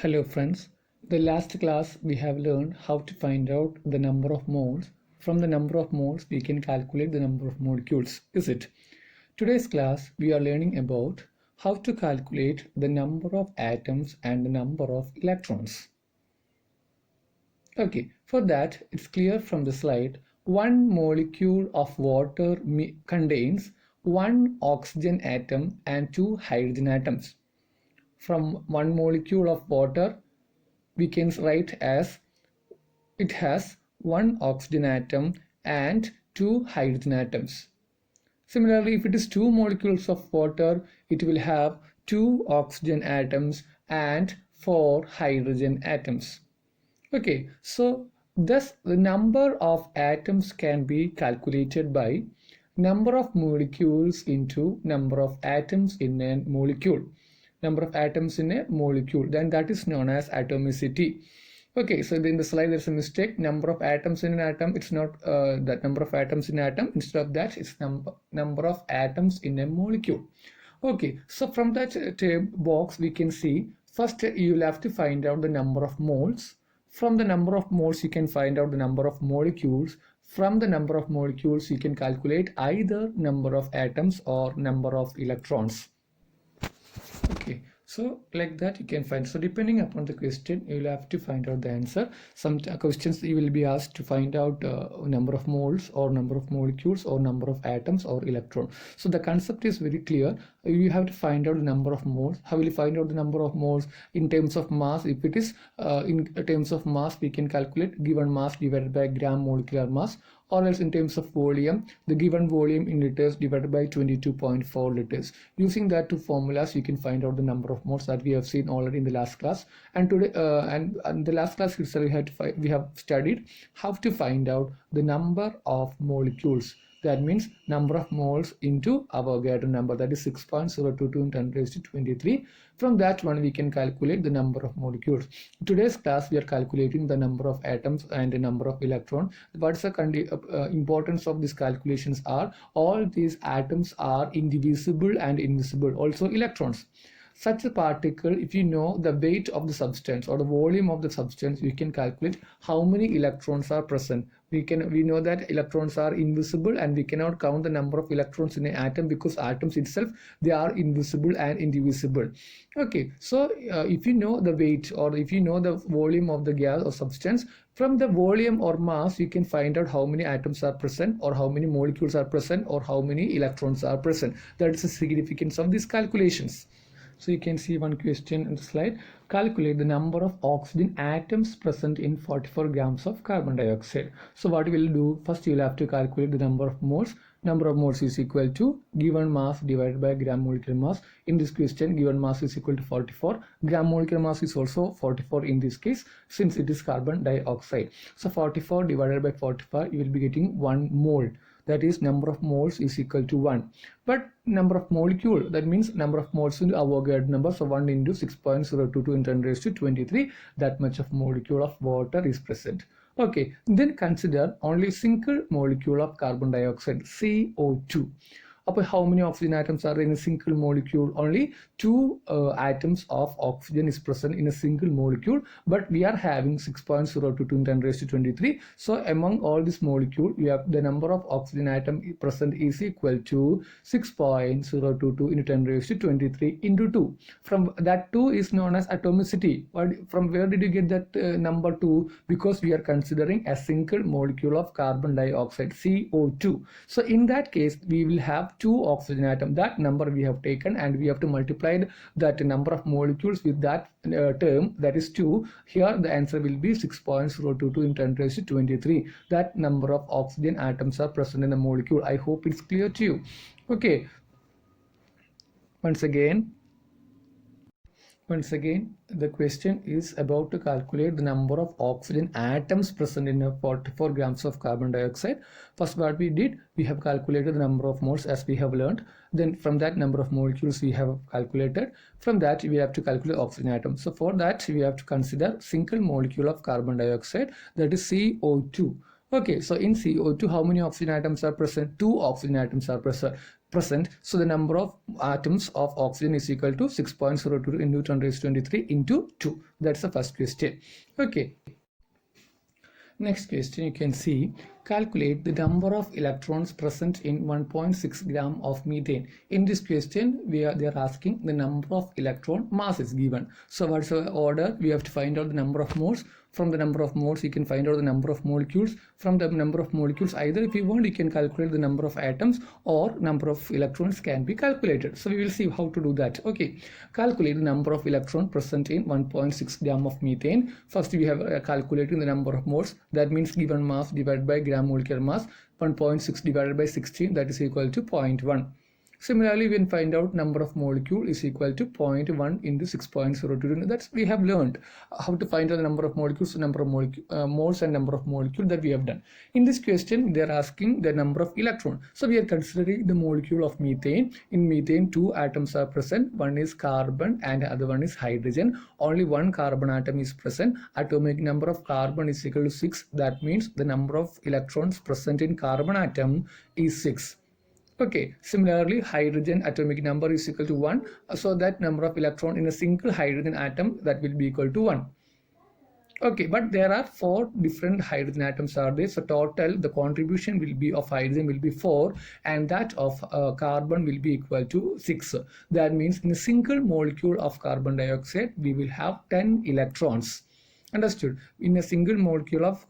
Hello friends, the last class we have learned how to find out the number of moles. From the number of moles we can calculate the number of molecules, is it? Today's class we are learning about how to calculate the number of atoms and the number of electrons. Okay, for that it's clear from the slide, one molecule of water contains one oxygen atom and two hydrogen atoms. From one molecule of water we can write as it has one oxygen atom and two hydrogen atoms. Similarly, if it is two molecules of water, it will have two oxygen atoms and four hydrogen atoms. Okay, so thus the number of atoms can be calculated by number of molecules into number of atoms in a molecule. Number of atoms in a molecule, then that is known as atomicity. Okay, so in the slide there's a mistake. Number of atoms in an atom, it's not that number of atoms in an atom. Instead of that, it's number of atoms in a molecule. Okay, so from that box we can see, first you will have to find out the number of moles. From the number of moles you can find out the number of molecules. From the number of molecules you can calculate either number of atoms or number of electrons. Okay, so like that you can find. So depending upon the question you will have to find out the answer. Some questions you will be asked to find out number of moles or number of molecules or number of atoms or electron. So the concept is very clear. You have to find out the number of moles. How will you find out the number of moles? In terms of mass, if it is in terms of mass, we can calculate given mass divided by gram molecular mass, or else in terms of volume, the given volume in liters divided by 22.4 liters. Using that two formulas, you can find out the number of moles that we have seen already in the last class. And today, and the last class itself, we have studied how to find out the number of molecules. That means number of moles into Avogadro number, that is 6.022 in 10 raised to 23. From that one we can calculate the number of molecules. In today's class we are calculating the number of atoms and the number of electrons. What's the importance of these calculations are, all these atoms are indivisible and invisible, also electrons. Such a particle, if you know the weight of the substance or the volume of the substance, you can calculate how many electrons are present. We know that electrons are invisible and we cannot count the number of electrons in an atom, because atoms itself, they are invisible and indivisible. Okay, so if you know the weight or if you know the volume of the gas or substance, from the volume or mass you can find out how many atoms are present or how many molecules are present or how many electrons are present. That is the significance of these calculations. So you can see one question in the slide. Calculate the number of oxygen atoms present in 44 grams of carbon dioxide. So what we will do, first you will have to calculate the number of moles. Number of moles is equal to given mass divided by gram molecular mass. In this question, given mass is equal to 44. Gram molecular mass is also 44 in this case, since it is carbon dioxide. So 44 divided by 45, you will be getting 1 mole. That is, number of moles is equal to 1. But number of molecule, that means number of moles in the Avogadro number, so 1 into 6.022 in 10 raised to 23, that much of molecule of water is present. Okay, then consider only single molecule of carbon dioxide, CO2. How many oxygen atoms are in a single molecule? Only 2 atoms of oxygen is present in a single molecule, but we are having 6.022 in 10 raised to 23. So among all this molecule, we have the number of oxygen atom present is equal to 6.022 into 10 raised to 23 into 2. From that 2 is known as atomicity. From where did you get that number 2? Because we are considering a single molecule of carbon dioxide, CO2. So in that case, we will have 2 oxygen atom. That number we have taken and we have to multiply that number of molecules with that term, that is 2. Here the answer will be 6.022 in 10 raised to 23. That number of oxygen atoms are present in the molecule. I hope it's clear to you. Okay, once again the question is about to calculate the number of oxygen atoms present in a 44 grams of carbon dioxide. First what we did, we have calculated the number of moles as we have learned. Then from that number of molecules we have calculated. From that we have to calculate oxygen atoms. So for that we have to consider single molecule of carbon dioxide, that is CO2. Okay, so in CO2 how many oxygen atoms are present? 2 oxygen atoms are present. present. So the number of atoms of oxygen is equal to 6.02 into 10 raised to 23 into 2. That's the first question. Okay. Next question, you can see, calculate the number of electrons present in 1.6 gram of methane. In this question, they are asking the number of electron mass is given. So what's the order? We have to find out the number of moles. From the number of moles, you can find out the number of molecules. From the number of molecules, either if you want, you can calculate the number of atoms, or number of electrons can be calculated. So we will see how to do that. Okay, calculate the number of electrons present in 1.6 gram of methane. First, we have calculating the number of moles. That means given mass divided by gram molecular mass. 1.6 divided by 16, that is equal to 0.1. Similarly, we can find out number of molecule is equal to 0.1 into 6.02. That's we have learned how to find out the number of molecules, number of moles, and number of molecule that we have done. In this question, they are asking the number of electron. So we are considering the molecule of methane. In methane, 2 atoms are present. One is carbon and the other one is hydrogen. Only one carbon atom is present. Atomic number of carbon is equal to 6. That means the number of electrons present in carbon atom is 6. Okay, similarly, hydrogen atomic number is equal to 1. So that number of electron in a single hydrogen atom, that will be equal to 1. Okay, but there are 4 different hydrogen atoms are there. So total, the contribution will be of hydrogen will be 4, and that of carbon will be equal to 6. That means in a single molecule of carbon dioxide, we will have 10 electrons. Understood? In a single molecule of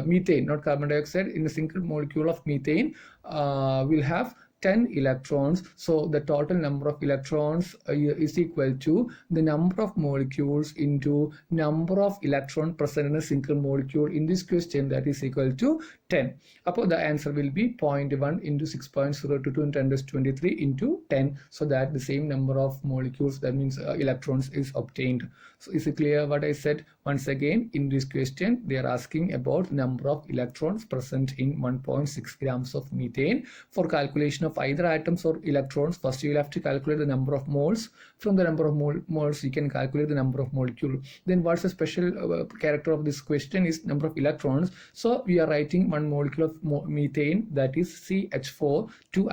methane, not carbon dioxide, in a single molecule of methane, we'll have 10 electrons. So the total number of electrons is equal to the number of molecules into number of electrons present in a single molecule. In this question, that is equal to 10. Upon the answer will be 0.1 into 6.022 into 10 raised to 23 into 10. So that the same number of molecules, that means electrons, is obtained. So is it clear what I said? Once again, in this question, they are asking about number of electrons present in 1.6 grams of methane. For calculation of either atoms or electrons, first you will have to calculate the number of moles. From the number of moles, you can calculate the number of molecule. Then what's the special character of this question is number of electrons. So we are writing one molecule of methane, that is CH4. Two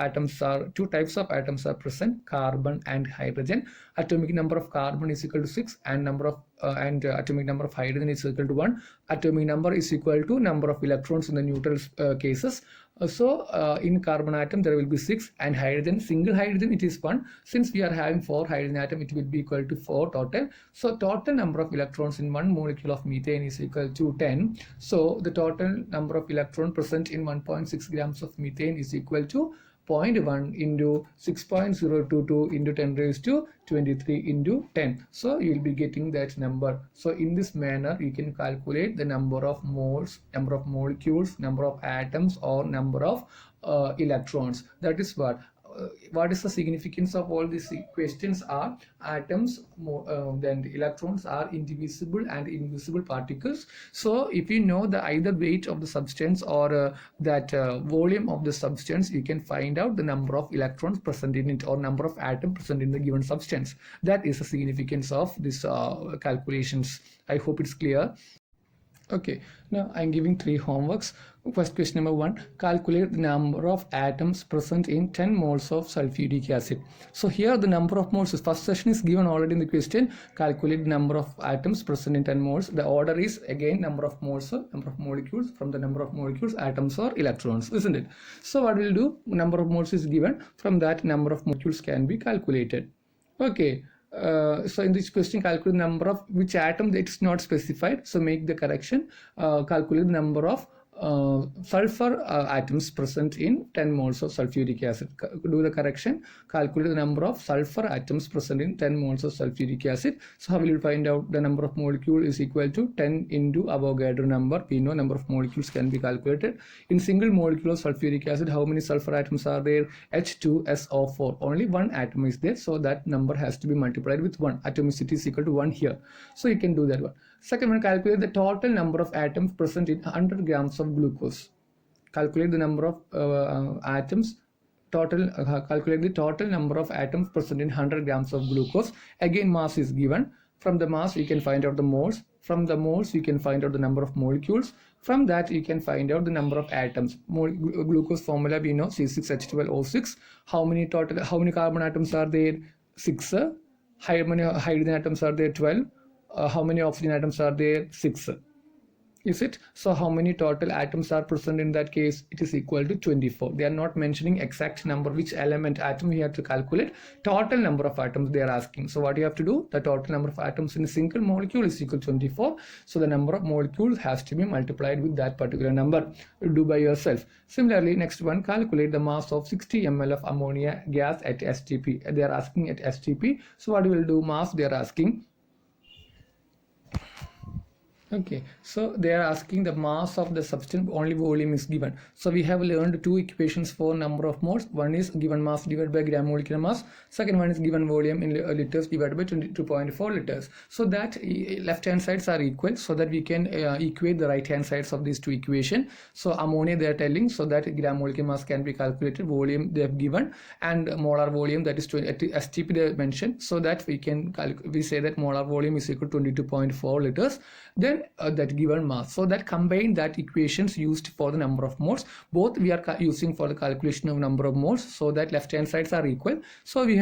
types of atoms are present, carbon and hydrogen. Atomic number of carbon is equal to 6, and atomic number of hydrogen is equal to 1. Atomic number is equal to number of electrons in the neutral cases. In carbon atom there will be 6, and hydrogen, single hydrogen, it is 1. Since we are having 4 hydrogen atom, it will be equal to 4 total. So total number of electrons in one molecule of methane is equal to 10. So the total number of electrons present in 1.6 grams of methane is equal to 0.1 into 6.022 into 10 raised to 23 into 10. So you will be getting that number. So in this manner, you can calculate the number of moles, number of molecules, number of atoms, or number of electrons. That is what is the significance of all these questions are atoms, then the electrons are indivisible and invisible particles. So if you know the either weight of the substance or that volume of the substance, you can find out the number of electrons present in it or number of atoms present in the given substance. That is the significance of this calculations. I hope it's clear. Okay, now I'm giving 3 homeworks. First, question number 1, calculate the number of atoms present in 10 moles of sulfuric acid. So here the number of moles, first section is given already in the question. Calculate the number of atoms present in 10 moles. The order is again number of moles, number of molecules. From the number of molecules, atoms or electrons, isn't it? So what we'll do, number of moles is given. From that, number of molecules can be calculated. Okay. So in this question, calculate the number of which atom that is not specified. So make the correction. Calculate the number of sulfur atoms present in 10 moles of sulfuric acid. Do the correction. Calculate the number of sulfur atoms present in 10 moles of sulfuric acid. So how will you find out the number of molecule is equal to 10 into Avogadro number. We know number of molecules can be calculated. In single molecule of sulfuric acid, how many sulfur atoms are there? H2SO4. Only one atom is there. So that number has to be multiplied with 1. Atomicity is equal to 1 here. So you can do that one. Second one, calculate the total number of atoms present in 100 grams of glucose. Calculate the number of atoms. Calculate the total number of atoms present in 100 grams of glucose. Again, mass is given. From the mass, you can find out the moles. From the moles, you can find out the number of molecules. From that you can find out the number of atoms. Glucose formula we know, C6H12O6. How many carbon atoms are there? 6. How many hydrogen atoms are there? 12. How many oxygen atoms are there? 6. Is it? So how many total atoms are present in that case? It is equal to 24. They are not mentioning exact number, which element atom we have to calculate. Total number of atoms they are asking. So what you have to do? The total number of atoms in a single molecule is equal to 24. So the number of molecules has to be multiplied with that particular number. Do by yourself. Similarly, next one, calculate the mass of 60 ml of ammonia gas at STP. They are asking at STP. So what we will do? Mass they are asking. Okay, so they are asking the mass of the substance, only volume is given. So we have learned two equations for number of moles. One is given mass divided by gram molecular mass. Second one is given volume in liters divided by 22.4 liters. So that left hand sides are equal, so that we can equate the right hand sides of these two equations. So ammonia they are telling, so that gram molecular mass can be calculated, volume they have given, and molar volume, that is STP they mentioned, so that we can we say that molar volume is equal to 22.4 liters. Then that given mass, so that combine that equations used for the number of moles, both we are using for the calculation of number of moles, so that left hand sides are equal. So we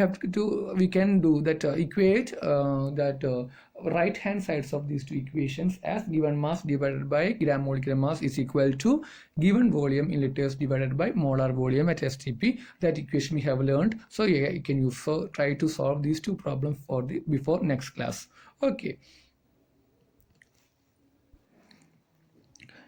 can do that, equate that right hand sides of these two equations as given mass divided by gram molecular mass is equal to given volume in liters divided by molar volume at STP. That equation we have learned. So yeah, you can use, so try to solve these two problems for the before next class. Okay.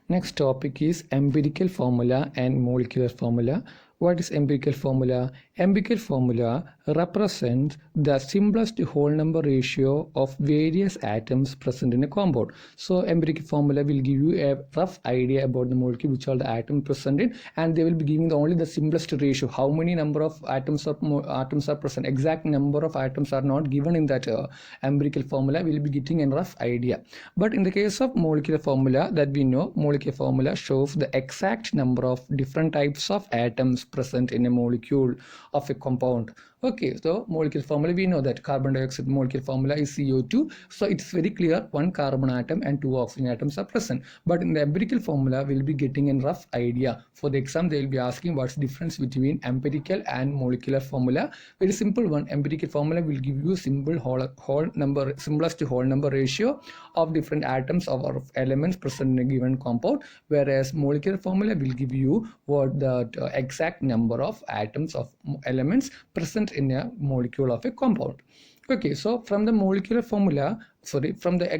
Next topic is empirical formula and molecular formula. What is empirical formula? Empirical formula represents the simplest whole number ratio of various atoms present in a compound. So empirical formula will give you a rough idea about the molecule, which are the atoms present in, and they will be giving only the simplest ratio. How many number of atoms are present? Exact number of atoms are not given in that empirical formula. We will be getting a rough idea. But in the case of molecular formula, that we know, molecular formula shows the exact number of different types of atoms present in a molecule of a compound. Okay, so molecular formula, we know that carbon dioxide molecular formula is CO2. So it's very clear, one carbon atom and two oxygen atoms are present. But in the empirical formula, we'll be getting a rough idea. For the exam, they will be asking what's the difference between empirical and molecular formula. Very simple one. Empirical formula will give you simple simplest whole number ratio of different atoms or elements present in a given compound, whereas molecular formula will give you what the exact number of atoms of elements present in a molecule of a compound. Okay, so from the molecular formula, from the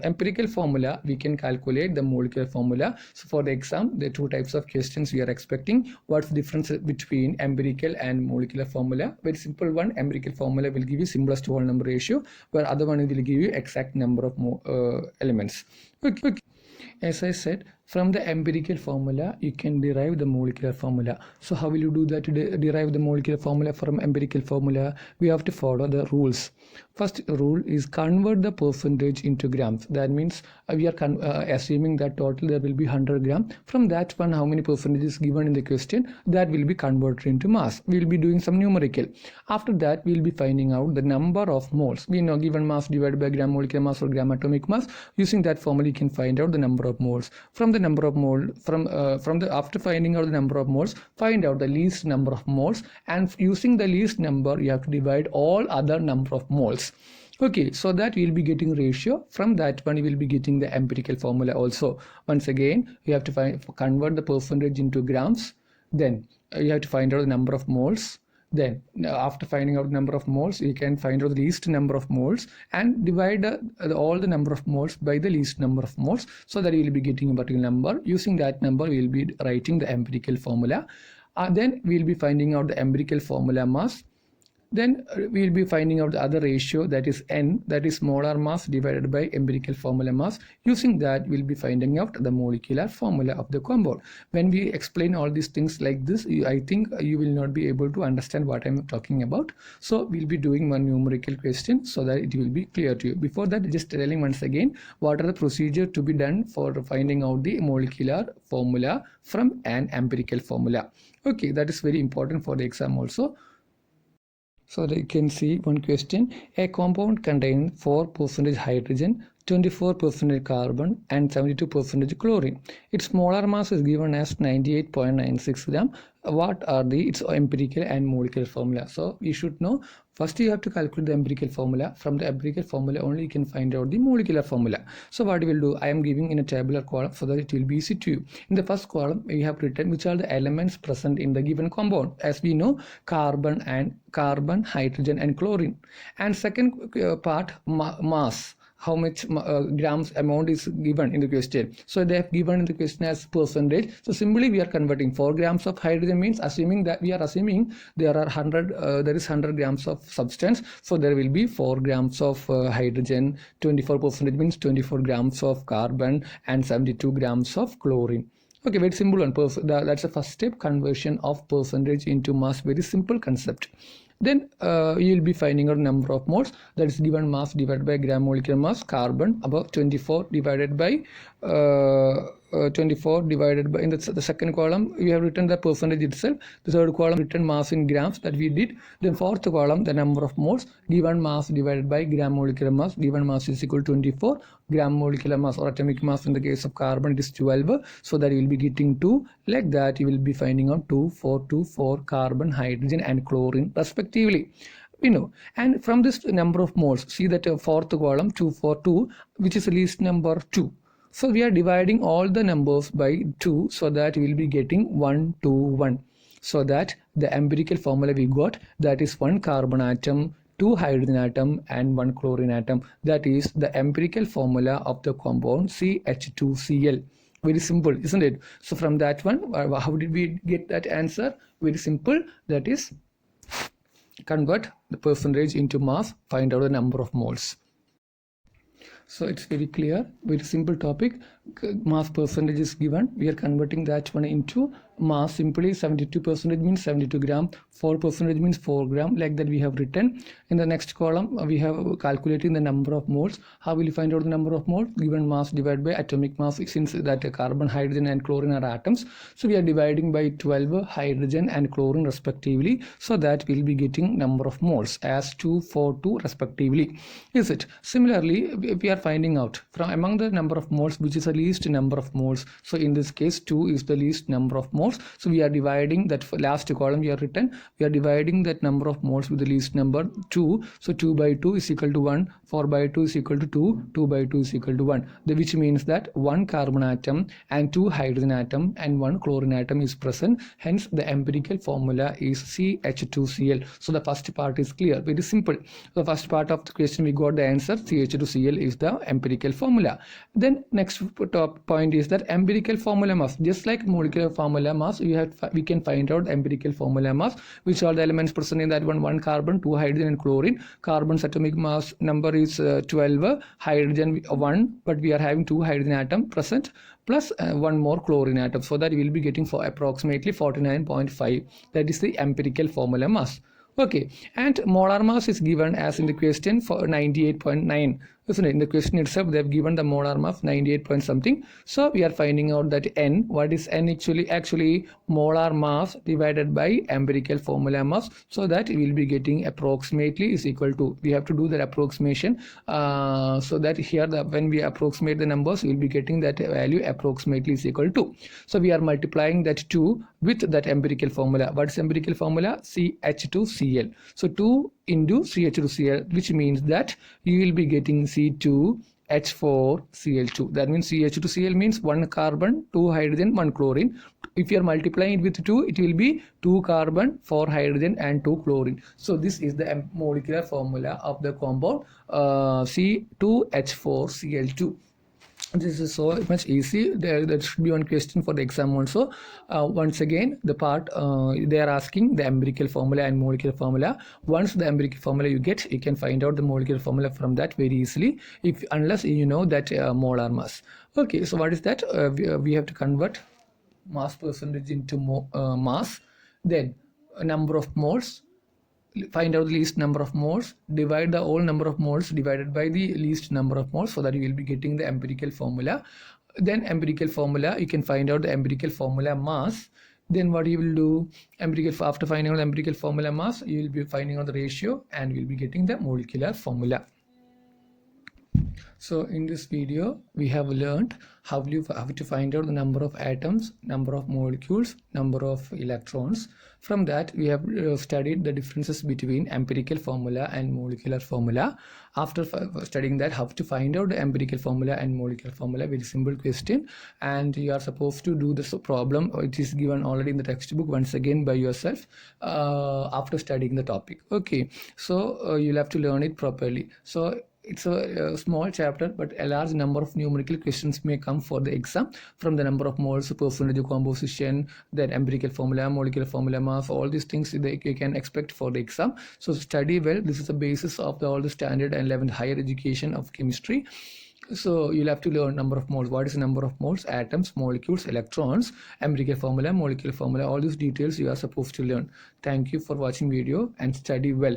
empirical formula, we can calculate the molecular formula. So for the exam, the two types of questions we are expecting. What's the difference between empirical and molecular formula? Very simple one. Empirical formula will give you simplest whole number ratio, where other one will give you exact number of elements. Okay. As I said, from the empirical formula, you can derive the molecular formula. So how will you do that to derive the molecular formula from empirical formula? We have to follow the rules. First rule is convert the percentage into grams. That means we are assuming that total there will be 100 grams. From that one, how many percentage is given in the question, that will be converted into mass. We will be doing some numerical. After that, we will be finding out the number of moles. We know given mass divided by gram molecular mass or gram atomic mass. Using that formula, you can find out the number of moles. From the number of moles, after finding out the number of moles, find out the least number of moles, and using the least number, you have to divide all other number of moles. Okay, so that we will be getting ratio. From that one, you will be getting the empirical formula also. Once again, you have to convert the percentage into grams. Then you have to find out the number of moles. Then after finding out the number of moles, you can find out the least number of moles and divide all the number of moles by the least number of moles, so that you will be getting a particular number. Using that number, we will be writing the empirical formula. Then we will be finding out the empirical formula mass. Then we will be finding out the other ratio, that is N, that is molar mass divided by empirical formula mass. Using that, we will be finding out the molecular formula of the compound. When we explain all these things like this, I think you will not be able to understand what I am talking about. So we will be doing one numerical question so that it will be clear to you. Before that, just telling once again what are the procedure to be done for finding out the molecular formula from an empirical formula. Okay, that is very important for the exam also. So that you can see one question. A compound contains 4% hydrogen, 24% carbon and 72% chlorine. Its molar mass is given as 98.96 gram. What are its empirical and molecular formula? So you should know, first you have to calculate the empirical formula. From the empirical formula only you can find out the molecular formula. So what we will do, I am giving in a tabular column so that it will be easy to you. In the first column we have written which are the elements present in the given compound. As we know, carbon, hydrogen and chlorine. And second part, mass, how much grams amount is given in the question. So they have given in the question as percentage. So simply we are converting 4 grams of hydrogen means assuming that we are assuming there are 100 grams of substance. So there will be 4 grams of hydrogen, 24% means 24 grams of carbon and 72 grams of chlorine. Okay, very simple one. That's the first step, conversion of percentage into mass. Very simple concept. Then you will be finding out number of moles, that is given mass divided by gram molecular mass. Carbon about 24 divided by 24 divided by, in the second column we have written the percentage itself. The third column written mass in grams, that we did. Then fourth column the number of moles, given mass divided by gram molecular mass. Given mass is equal to 24, gram molecular mass or atomic mass in the case of carbon it is 12, so that you will be getting 2. Like that you will be finding out 2, 4, 2, 4 carbon, hydrogen and chlorine respectively. We know, and from this number of moles, see that fourth column 2, 4, 2, which is least number 2. So we are dividing all the numbers by 2 so that we will be getting 1, 2, 1. So that the empirical formula we got, that is 1 carbon atom, 2 hydrogen atom and 1 chlorine atom. That is the empirical formula of the compound CH2Cl. Very simple, isn't it? So from that one, how did we get that answer? Very simple, that is convert the percentage into mass, find out the number of moles. So it's very clear, very simple topic. Mass percentage is given, we are converting that one into mass. Simply 72% means 72 gram, 4% means 4 gram. Like that we have written. In the next column we have calculating the number of moles. How will you find out the number of moles? Given mass divided by atomic mass, since that carbon, hydrogen and chlorine are atoms. So we are dividing by 12 hydrogen and chlorine respectively, so that we will be getting number of moles as 2, 4, 2 respectively. Is it? Similarly we are finding out from among the number of moles which is the least number of moles. So in this case 2 is the least number of moles. So we are dividing that last column we have written, we are dividing that number of moles with the least number 2. So 2 by 2 is equal to 1, 4 by 2 is equal to 2, 2 by 2 is equal to 1, which means that 1 carbon atom and 2 hydrogen atom and 1 chlorine atom is present. Hence the empirical formula is CH2Cl. So the first part is clear, very simple. The first part of the question we got the answer, CH2Cl is the empirical formula. Then next top point is that empirical formula mass, just like molecular formula mass, we can find out empirical formula mass, which are the elements present in that one. 1 carbon, 2 hydrogen and chlorine. Carbon's atomic mass number is 12, hydrogen 1, but we are having 2 hydrogen atom present plus 1 more chlorine atom, so that we will be getting for approximately 49.5. that is the empirical formula mass. Okay, and molar mass is given as in the question for 98.9, isn't it? In the question itself they have given the molar mass 98 point something. So we are finding out that N, what is N actually molar mass divided by empirical formula mass, so that we will be getting approximately is equal to, we have to do that approximation, so that here when we approximate the numbers we will be getting that value approximately is equal to. So we are multiplying that 2 with that empirical formula. What is empirical formula? CH2Cl. So 2 into CH2Cl, which means that you will be getting C2H4Cl2. That means CH2Cl means 1 carbon, 2 hydrogen, 1 chlorine. If you are multiplying it with 2, it will be 2 carbon, 4 hydrogen and 2 chlorine. So this is the molecular formula of the compound C2H4Cl2. This is so much easy. There should be one question for the exam also. Once again, the part they are asking the empirical formula and molecular formula. Once the empirical formula you get, you can find out the molecular formula from that very easily, unless you know that molar mass. Okay, so what is that? We have to convert mass percentage into mass, then number of moles, find out the least number of moles, divide the whole number of moles divided by the least number of moles, so that you will be getting the empirical formula. Then empirical formula, you can find out the empirical formula mass. Then what you will do, after finding out the empirical formula mass, you will be finding out the ratio and you will be getting the molecular formula. So in this video, we have learned how to find out the number of atoms, number of molecules, number of electrons. From that, we have studied the differences between empirical formula and molecular formula. After studying that, how to find out the empirical formula and molecular formula, very simple question. And you are supposed to do this problem, which is given already in the textbook once again by yourself after studying the topic. Okay, so you'll have to learn it properly. So it's a small chapter, but a large number of numerical questions may come for the exam from the number of moles, percentage of composition, then empirical formula, molecular formula, mass, all these things you can expect for the exam. So study well. This is the basis of all the standard and 11th higher education of chemistry. So you'll have to learn number of moles. What is the number of moles? Atoms, molecules, electrons, empirical formula, molecular formula. All these details you are supposed to learn. Thank you for watching video and study well.